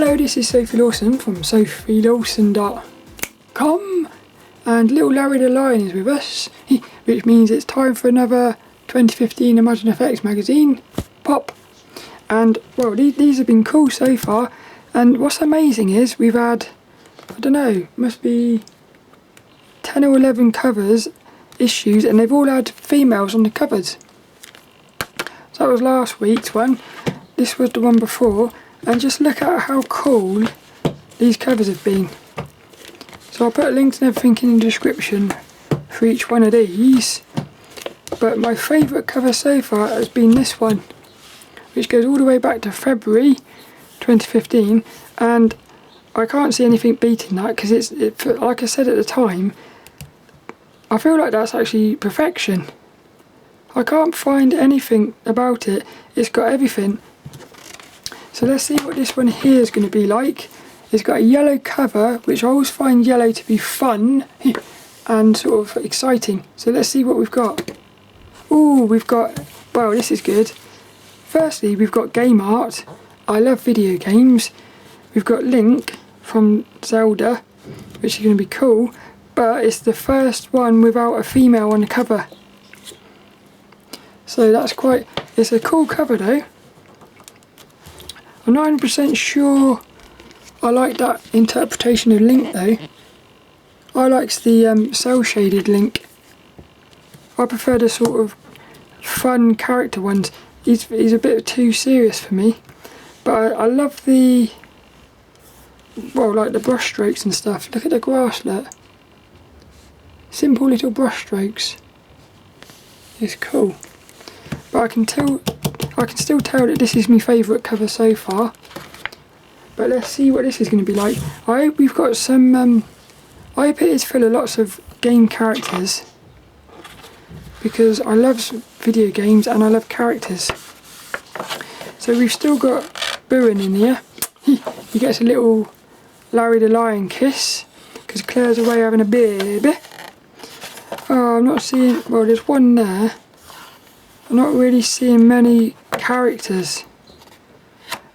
Hello, this is Sophie Lawson from sophielawson.com, and little Larry the Lion is with us, which means it's time for another 2015 ImagineFX magazine pop. And well, these have been cool so far, and what's amazing is we've had, I don't know, must be 10 or 11 covers, issues, and they've all had females on the covers. So that was last week's one, this was the one before, and just look at how cool these covers have been. So I'll put links and everything in the description for each one of these, but my favourite cover so far has been this one, which goes all the way back to February 2015, and I can't see anything beating that, because like I said at the time, I feel like that's actually perfection. I can't find anything about it, it's got everything. So let's see what this one here is going to be like. It's got a yellow cover, which I always find yellow to be fun and sort of exciting. So let's see what we've got. Ooh, we've got, well, this is good. Firstly, we've got game art. I love video games. We've got Link from Zelda, which is going to be cool, but it's the first one without a female on the cover. So that's it's a cool cover though. I'm not 100% sure I like that interpretation of Link though. I like the cell shaded Link. I prefer the sort of fun character ones. He's a bit too serious for me, but I love the, well, like the brush strokes and stuff. Look at the grass, look. Simple little brush strokes. It's cool. But I can still tell that this is my favourite cover so far. But let's see what this is going to be like. I hope we've got some, I hope it is full of lots of game characters, because I love video games and I love characters. So we've still got Burin in here. He gets a little Larry the Lion kiss, because Claire's away having a baby. Oh, I'm not seeing, well, there's one there. I'm not really seeing many characters.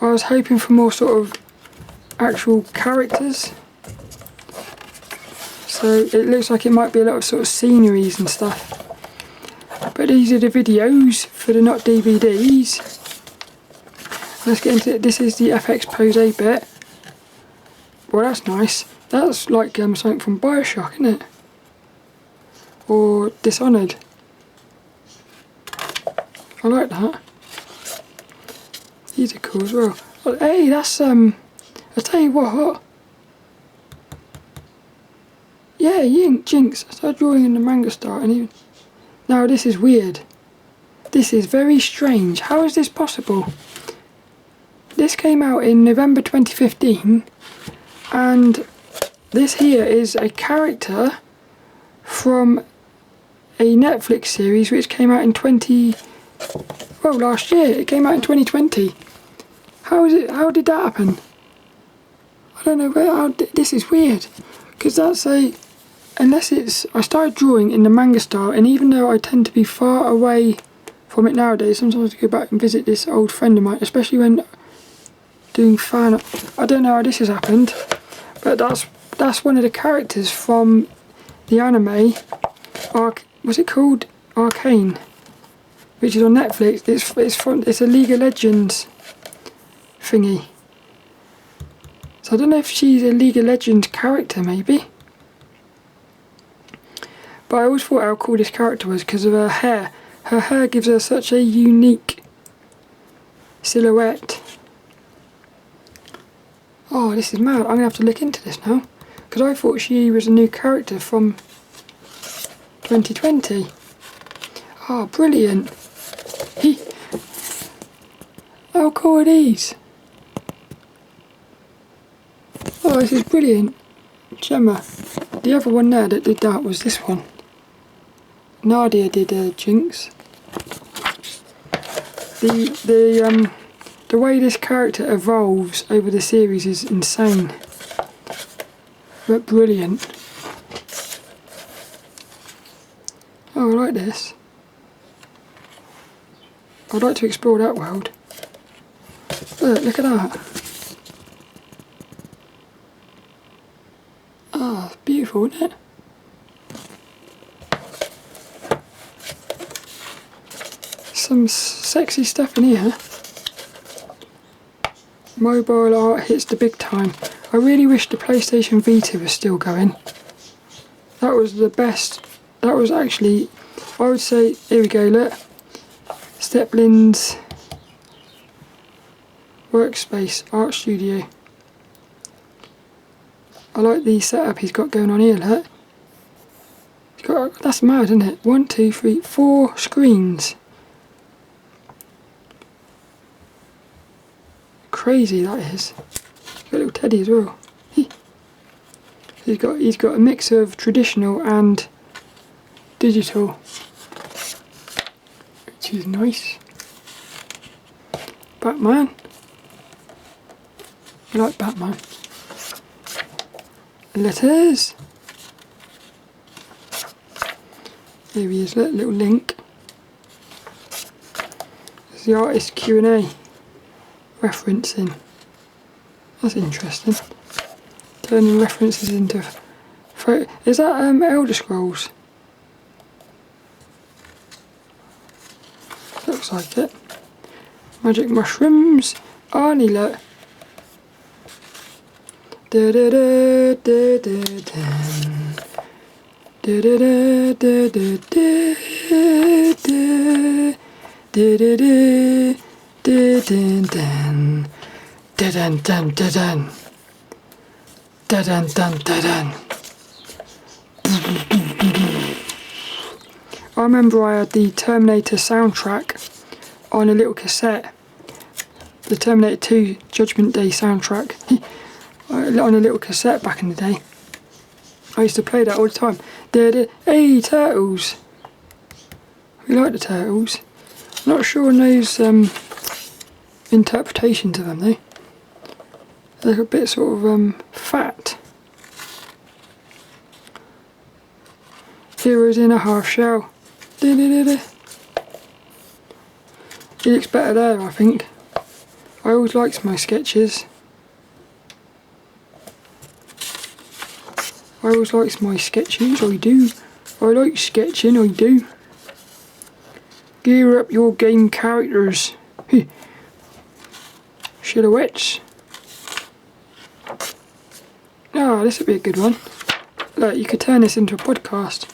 I was hoping for more sort of actual characters. So it looks like it might be a lot of sort of sceneries and stuff. But these are the videos for the not DVDs. Let's get into it. This is the FX Pose bit. Well, that's nice. That's like something from Bioshock, isn't it? Or Dishonored. I like that. These are cool as well. Oh, hey, that's I tell you what. Yeah, Jinx. I started drawing in the Manga Art, and even now this is weird. This is very strange. How is this possible? This came out in November 2015, and this here is a character from a Netflix series which came out in last year. It came out in 2020. How did that happen? I don't know this is weird, because that's unless it's, I started drawing in the Manga style, and even though I tend to be far away from it nowadays, sometimes I go back and visit this old friend of mine, especially when doing fan. I don't know how this has happened, but that's one of the characters from the anime was it called Arcane, which is on Netflix. It's a League of Legends thingy. So I don't know if she's a League of Legends character, maybe. But I always thought how cool this character was because of her hair. Her hair gives her such a unique silhouette. Oh, this is mad. I'm going to have to look into this now, because I thought she was a new character from 2020. Oh, brilliant. How cool are these? Oh, this is brilliant. Gemma. The other one there that did that was this one. Nadia did Jinx. The way this character evolves over the series is insane. But brilliant. Oh, I like this. I'd like to explore that world. Look at that. Ah, it's beautiful, isn't it? Some sexy stuff in here. Mobile art hits the big time. I really wish the PlayStation Vita was still going. That was the best. That was actually, I would say, here we go, look. Svetlin's workspace, art studio. I like the setup he's got going on here, look. He's got, that's mad, isn't it? 1, 2, 3, 4 screens. Crazy that is. He's got a little teddy as well. He's got a mix of traditional and digital, which is nice. Batman. I like Batman. Letters. Here he is, little link. There's the artist Q&A referencing. That's interesting. Turning references into photo. Is that Elder Scrolls? Looks like it. Magic mushrooms. Arnie, look. Da da da da da da. Da da da da da da da da da da da da da. Dun dun dun dun dun. I remember I had the Terminator soundtrack on a little cassette. The Terminator 2 Judgment Day soundtrack on a little cassette back in the day. I used to play that all the time. Hey, turtles! We like the turtles. I'm not sure on those interpretations of them though. They're a bit sort of fat. Heroes in a half shell. He looks better there, I think. I always liked my sketches. I do. I like sketching, I do. Gear up your game characters. Silhouettes. Ah, this would be a good one. Look, you could turn this into a podcast.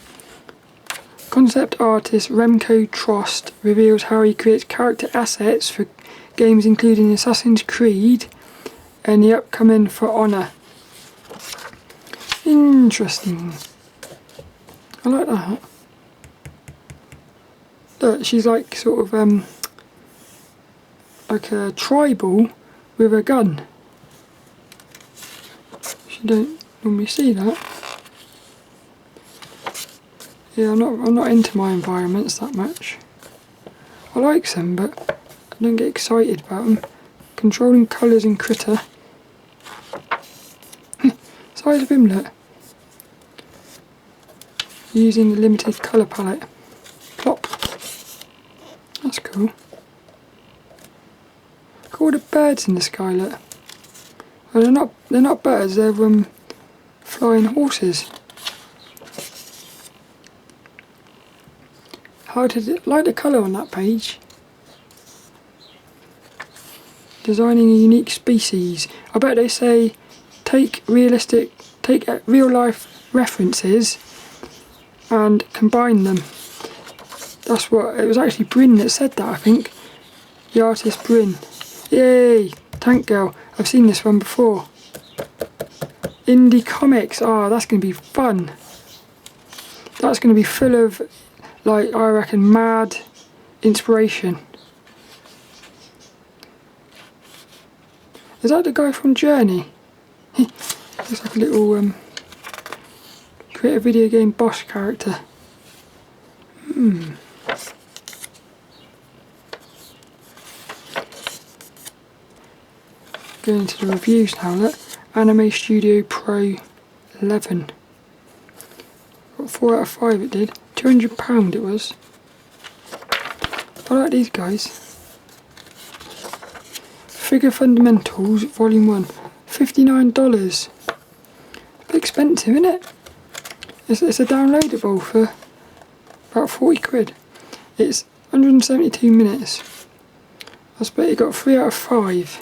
Concept artist Remko Troost reveals how he creates character assets for games including Assassin's Creed and the upcoming For Honor. Interesting. I like that. Look, she's like sort of like a tribal with a gun. You don't normally see that. Yeah, I'm not into my environments that much. I like them, but I don't get excited about them. Controlling colours in Critter. Size of him, look. Using the limited colour palette. Plop. That's cool. Look at all the birds in the sky, look. Well, they're not birds, they're flying horses. How did it like the colour on that page? Designing a unique species. I bet they say take real life references and combine them. That's what it was actually Bryn that said that, I think. The artist Bryn. Yay! Tank Girl. I've seen this one before. Indie comics. Oh, that's going to be fun. That's going to be full of, like, I reckon, mad inspiration. Is that the guy from Journey? Looks like a little create a video game boss character. Going into the reviews now, look. Anime Studio Pro 11. Got 4 out of 5 it did. £200 it was. I like these guys. Figure Fundamentals Volume 1. $59. bit expensive, isn't it? It's a downloadable for about 40 quid. It's 172 minutes. I bet it got 3 out of 5.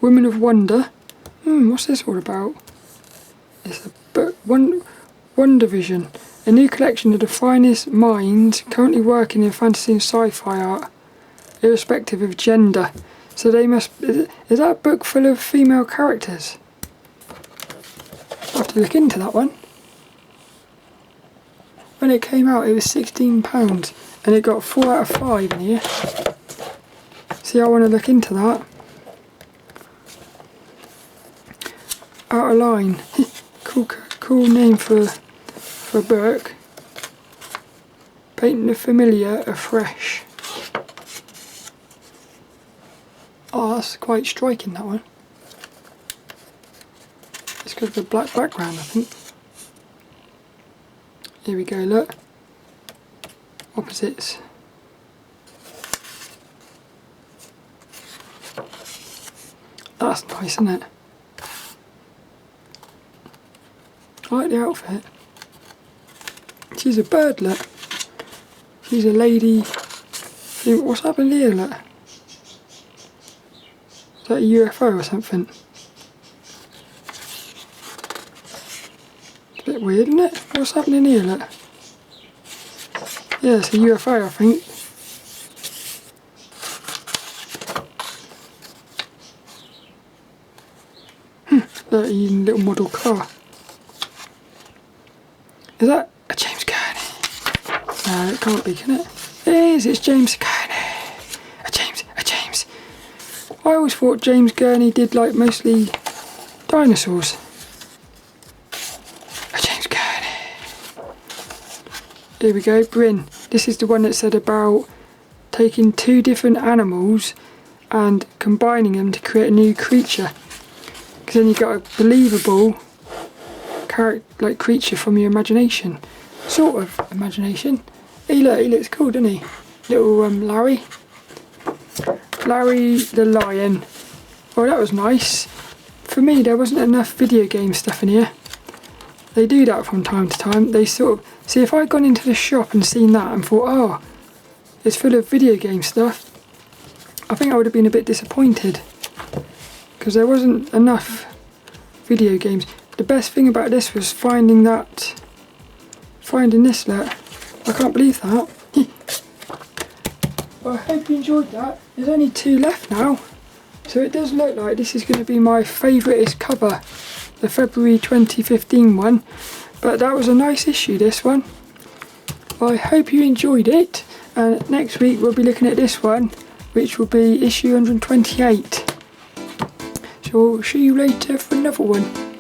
Women of Wonder. What's this all about? It's a book, Wonder Vision. A new collection of the finest minds currently working in fantasy and sci-fi art, irrespective of gender. So they must... Is that a book full of female characters? I'll have to look into that one. When it came out, it was £16 and it got 4 out of 5 in here. See, I want to look into that. Out of Line. cool name for a book. Painting the familiar afresh. Oh, that's quite striking, that one. It's got the black background, I think. Here we go, look. Opposites. That's nice, isn't it? I like the outfit. She's a bird, look. She's a lady. What's happened here, look? Is that a UFO or something? It's a bit weird, isn't it? What's happening here, look? Yeah, it's a UFO, I think. Look, little model car. Is that a James Gurney? No, it can't be, can it? It is, it's James Gurney. A James. I always thought James Gurney did like mostly dinosaurs. A James Gurney. Here we go, Bryn. This is the one that said about taking 2 different animals and combining them to create a new creature. Because then you got a believable creature from your imagination. Sort of imagination. He looks cool, doesn't he? Little Larry. Larry the Lion. Oh, that was nice. For me, there wasn't enough video game stuff in here. They do that from time to time. They sort of... See, if I'd gone into the shop and seen that and thought, oh, it's full of video game stuff, I think I would have been a bit disappointed. Because there wasn't enough video games. The best thing about this was finding this, look. I can't believe that. Well, I hope you enjoyed that. There's only 2 left now. So it does look like this is going to be my favouriteest cover. The February 2015 one. But that was a nice issue, this one. Well, I hope you enjoyed it. And next week we'll be looking at this one, which will be issue 128. So I'll see you later for another one.